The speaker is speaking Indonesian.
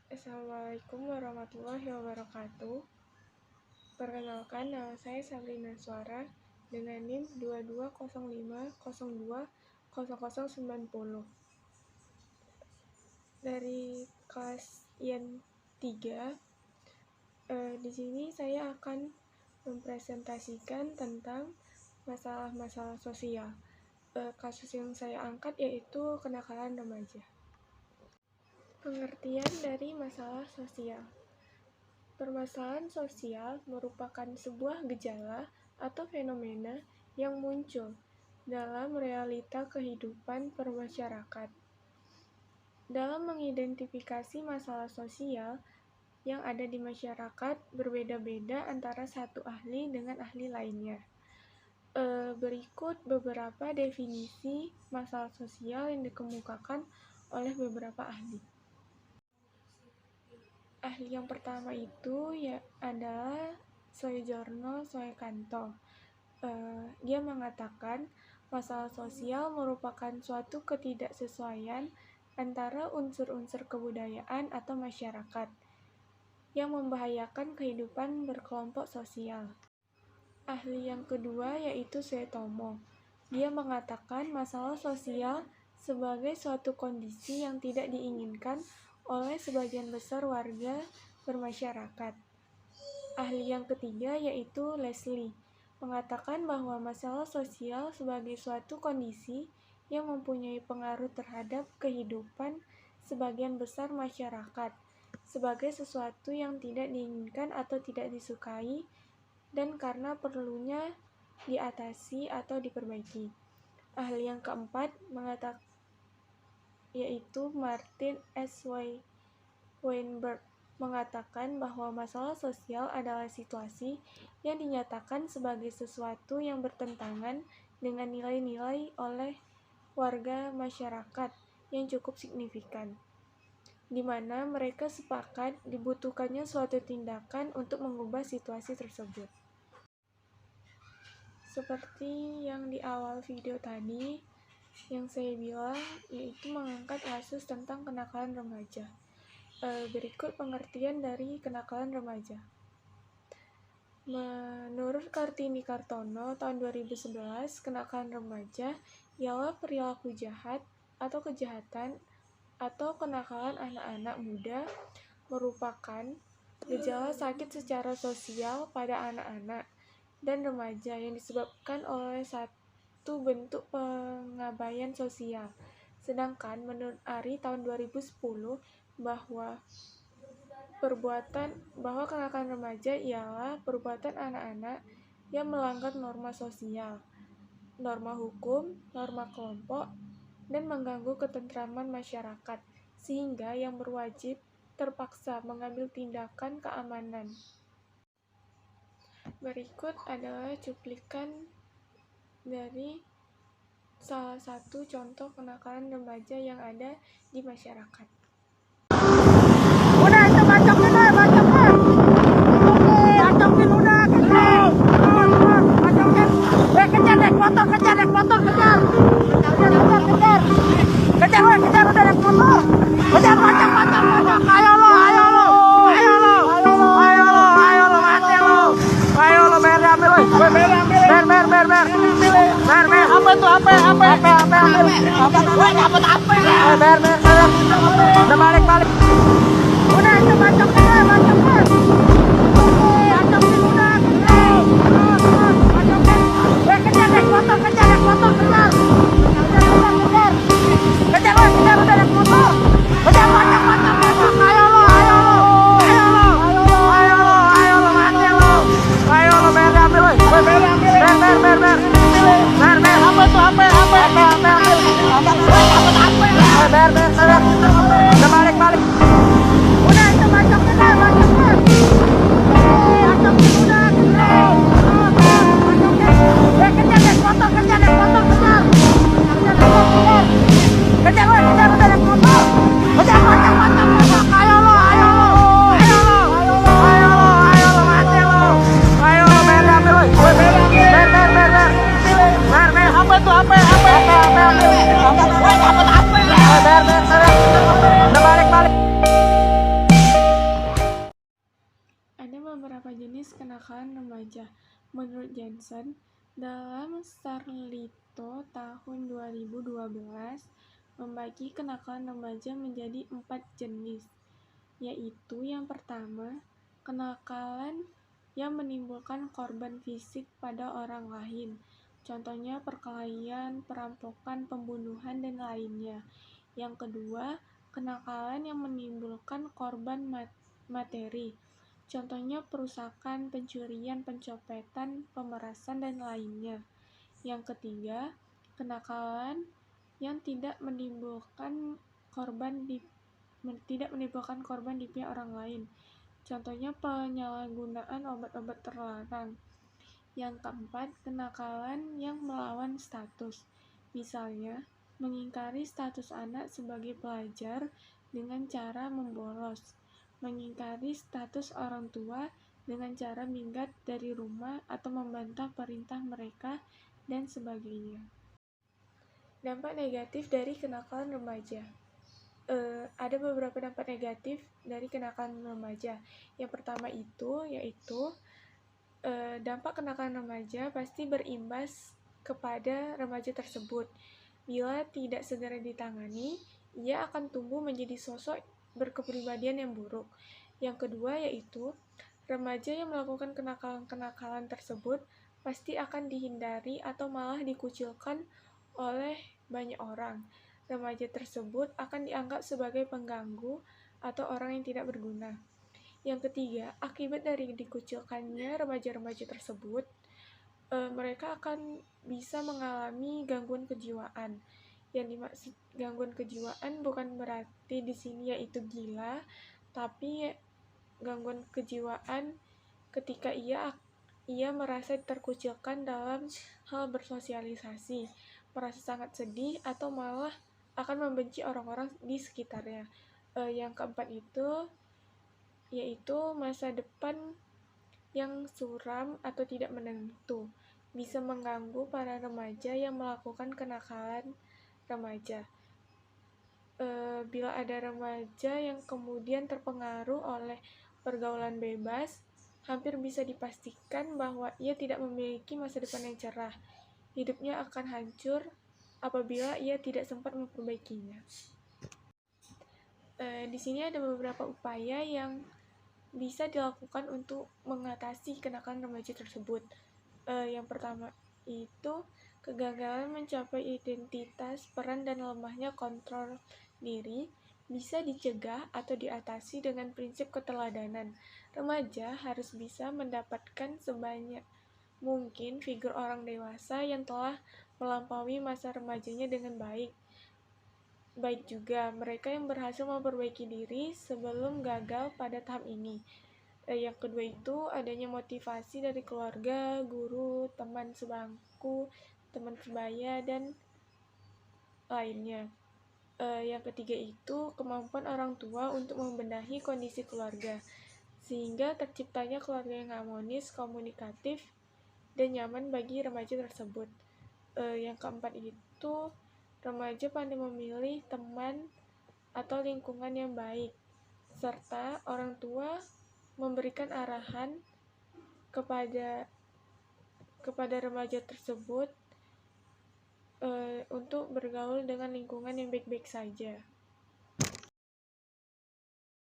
Assalamualaikum warahmatullahi wabarakatuh. Perkenalkan, nama saya Sabrina Suara dengan NIM 2205020090 dari kelas IAN 3. Di sini saya akan mempresentasikan tentang masalah-masalah sosial. Kasus yang saya angkat yaitu kenakalan remaja. Pengertian dari masalah sosial. Permasalahan sosial merupakan sebuah gejala atau fenomena yang muncul dalam realita kehidupan bermasyarakat. Dalam mengidentifikasi masalah sosial yang ada di masyarakat berbeda-beda antara satu ahli dengan ahli lainnya. Berikut beberapa definisi masalah sosial yang dikemukakan oleh beberapa ahli. Ahli yang pertama itu adalah Soejourno Soekanto. Dia mengatakan masalah sosial merupakan suatu ketidaksesuaian antara unsur-unsur kebudayaan atau masyarakat yang membahayakan kehidupan berkelompok sosial. Ahli yang kedua yaitu Suetomo. Dia mengatakan masalah sosial sebagai suatu kondisi yang tidak diinginkan oleh sebagian besar warga bermasyarakat. Ahli yang ketiga yaitu Leslie, mengatakan bahwa masalah sosial sebagai suatu kondisi yang mempunyai pengaruh terhadap kehidupan sebagian besar masyarakat, sebagai sesuatu yang tidak diinginkan atau tidak disukai, dan karena perlunya diatasi atau diperbaiki. Ahli yang keempat yaitu Martin S. Weinberg, mengatakan bahwa masalah sosial adalah situasi yang dinyatakan sebagai sesuatu yang bertentangan dengan nilai-nilai oleh warga masyarakat yang cukup signifikan, di mana mereka sepakat dibutuhkannya suatu tindakan untuk mengubah situasi tersebut. Seperti yang di awal video tadi, yang saya bilang, yaitu mengangkat kasus tentang kenakalan remaja. Berikut pengertian dari kenakalan remaja. Menurut Kartini Kartono tahun 2011, kenakalan remaja ialah perilaku jahat atau kejahatan atau kenakalan anak-anak muda merupakan gejala sakit secara sosial pada anak-anak dan remaja yang disebabkan oleh satu bentuk pengabaian sosial. Sedangkan menurut Ari tahun 2010 bahwa kenakalan remaja ialah perbuatan anak-anak yang melanggar norma sosial, norma hukum, norma kelompok, dan mengganggu ketentraman masyarakat, sehingga yang berwajib terpaksa mengambil tindakan keamanan. Berikut adalah cuplikan dari salah satu contoh kenakalan remaja yang ada di masyarakat. Udah itu bacokin. Bacokin udah, kejar. Bacokin. Kejar naik motor, kejar. Kejar udah naik motor. Kejar bacok. Ayo lo, mati lo, mer ambil lo. Mer. Apa? Dapat apa? Mer. Udah balik. Udah itu bacokin. Bacokin udah, bacokin. Kejar naik motor, kejar. Kejar udah naik motor. Kejar bacok. Ayo lo, mati lo. Ayo lo, mer ambil lo. Mer. Apa? Dapat apa? Mer. Udah balik. jenis kenakalan remaja. Menurut Jensen, dalam Starlito tahun 2012 membagi kenakalan remaja menjadi 4 jenis, yaitu yang pertama, kenakalan yang menimbulkan korban fisik pada orang lain, contohnya perkelahian, perampokan, pembunuhan, dan lainnya. Yang kedua, kenakalan yang menimbulkan korban materi, contohnya perusakan, pencurian, pencopetan, pemerasan, dan lainnya. Yang ketiga, kenakalan yang tidak menimbulkan korban di pihak orang lain, contohnya penyalahgunaan obat-obat terlarang. Yang keempat, kenakalan yang melawan status, misalnya mengingkari status anak sebagai pelajar dengan cara membolos, mengingkari status orang tua dengan cara minggat dari rumah atau membantah perintah mereka, dan sebagainya. Dampak negatif dari kenakalan remaja. Ada beberapa dampak negatif dari kenakalan remaja. Yang pertama yaitu dampak kenakalan remaja pasti berimbas kepada remaja tersebut. Bila tidak segera ditangani, ia akan tumbuh menjadi sosok berkepribadian yang buruk. Yang kedua yaitu remaja yang melakukan kenakalan-kenakalan tersebut pasti akan dihindari atau malah dikucilkan oleh banyak orang. Remaja tersebut akan dianggap sebagai pengganggu atau orang yang tidak berguna. Yang ketiga, akibat dari dikucilkannya remaja-remaja tersebut, mereka akan bisa mengalami gangguan kejiwaan. Yang dimaksud gangguan kejiwaan bukan berarti di sini yaitu gila, tapi gangguan kejiwaan ketika ia merasa terkucilkan dalam hal bersosialisasi, merasa sangat sedih atau malah akan membenci orang-orang di sekitarnya. Yang keempat yaitu masa depan yang suram atau tidak menentu, bisa mengganggu para remaja yang melakukan kenakalan remaja. Bila ada remaja yang kemudian terpengaruh oleh pergaulan bebas, hampir bisa dipastikan bahwa ia tidak memiliki masa depan yang cerah. Hidupnya akan hancur apabila ia tidak sempat memperbaikinya. Di sini ada beberapa upaya yang bisa dilakukan untuk mengatasi kenakalan remaja tersebut. Yang pertama itu kegagalan mencapai identitas, peran, dan lemahnya kontrol diri bisa dicegah atau diatasi dengan prinsip keteladanan. Remaja harus bisa mendapatkan sebanyak mungkin figur orang dewasa yang telah melampaui masa remajanya dengan baik. Baik juga mereka yang berhasil memperbaiki diri sebelum gagal pada tahap ini. Yang kedua itu adanya motivasi dari keluarga, guru, teman sebangku, teman sebaya, dan lainnya. Yang ketiga itu kemampuan orang tua untuk membenahi kondisi keluarga, sehingga terciptanya keluarga yang harmonis, komunikatif, dan nyaman bagi remaja tersebut. Yang keempat itu remaja pandai memilih teman atau lingkungan yang baik, serta orang tua memberikan arahan kepada remaja tersebut untuk bergaul dengan lingkungan yang baik-baik saja.